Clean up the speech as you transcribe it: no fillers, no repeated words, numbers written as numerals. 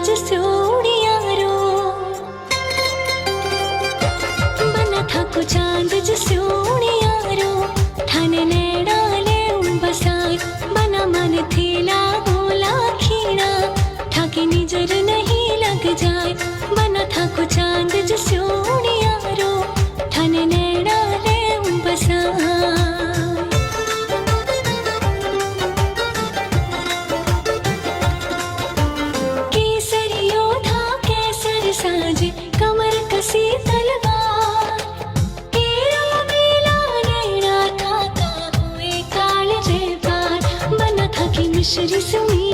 जो सोनियारो, बना था को चांद जो सोनियारो, थाने नैना ले बसाए, बना मन थेला गोला खीना, ठाके निजर नहीं लग जाए, बना था को चांद जो सोनियारो, थाने नैना ले बसाए। केसरियो था कैसर साजे, कमर कसी तलवार, केरा मेला नैना था हुए काल जे पार, बना था कि मिश्री सुनी